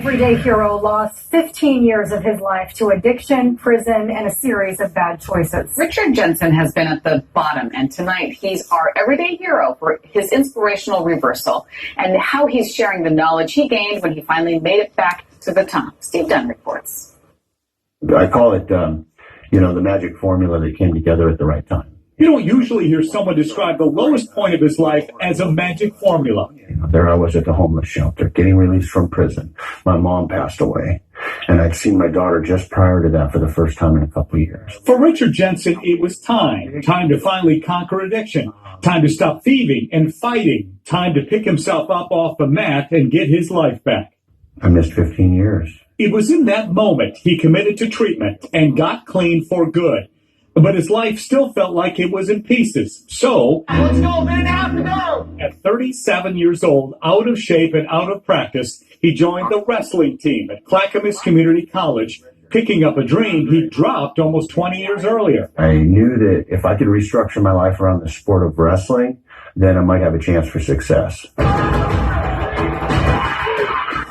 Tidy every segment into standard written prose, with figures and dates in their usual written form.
Everyday hero lost 15 years of his life to addiction, prison, and a series of bad choices. Richard Jensen has been at the bottom, and tonight he's our everyday hero for his inspirational reversal and how he's sharing the knowledge he gained when he finally made it back to the top. Steve Dunn reports. I call it, the magic formula that came together at the right time. You don't usually hear someone describe the lowest point of his life as a magic formula. There I was at the homeless shelter, getting released from prison. My mom passed away, and I'd seen my daughter just prior to that for the first time in a couple of years. For Richard Jensen, it was time to finally conquer addiction, time to stop thieving and fighting, time to pick himself up off the mat and get his life back. I missed 15 years. It was in that moment he committed to treatment and got clean for good. But his life still felt like it was in pieces. So, let's go, man, have to go! At 37 years old, out of shape and out of practice, he joined the wrestling team at Clackamas Community College, picking up a dream he dropped almost 20 years earlier. I knew that if I could restructure my life around the sport of wrestling, then I might have a chance for success.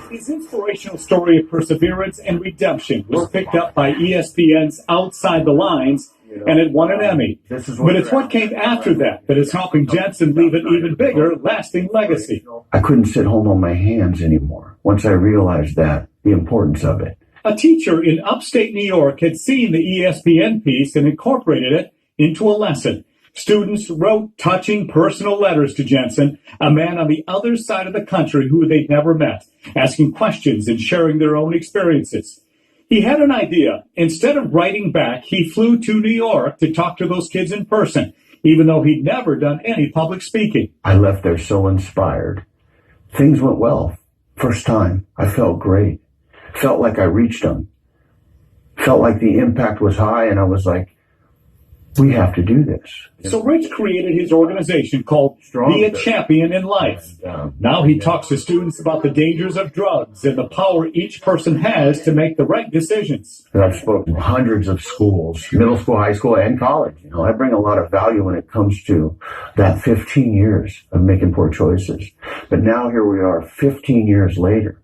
His inspirational story of perseverance and redemption was picked up by ESPN's Outside the Lines, and it won an Emmy. But it's what came after that is helping Jensen leave an even bigger, lasting legacy. I couldn't sit home on my hands anymore once I realized the importance of it. A teacher in upstate New York had seen the ESPN piece and incorporated it into a lesson. Students wrote touching personal letters to Jensen, a man on the other side of the country who they'd never met, asking questions and sharing their own experiences. He had an idea. Instead of writing back, he flew to New York to talk to those kids in person, even though he'd never done any public speaking. I left there so inspired. Things went well. First time, I felt great. Felt like I reached them. Felt like the impact was high, and I was like, we have to do this. So Rich created his organization called Be a Champion in Life. Now he talks to students about the dangers of drugs and the power each person has to make the right decisions. I've spoken to hundreds of schools, middle school, high school, and college. I bring a lot of value when it comes to that 15 years of making poor choices. But now here we are 15 years later,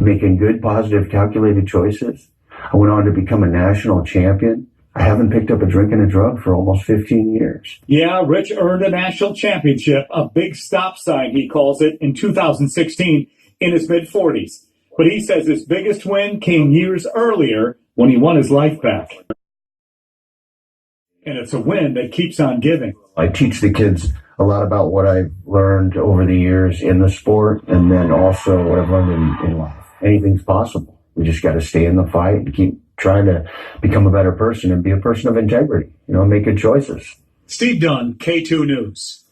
making good, positive, calculated choices. I went on to become a national champion. I haven't picked up a drink and a drug for almost 15 years. Yeah, Rich earned a national championship, a big stop sign, he calls it, in 2016 in his mid-40s. But he says his biggest win came years earlier when he won his life back. And it's a win that keeps on giving. I teach the kids a lot about what I've learned over the years in the sport, and then also what I've learned in life. Anything's possible. We just got to stay in the fight and keep trying to become a better person and be a person of integrity, make good choices. Steve Dunn, K2 News.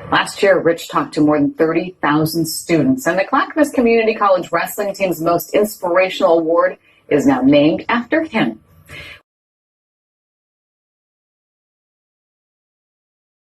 Last year, Rich talked to more than 30,000 students, and the Clackamas Community College wrestling team's most inspirational award is now named after him.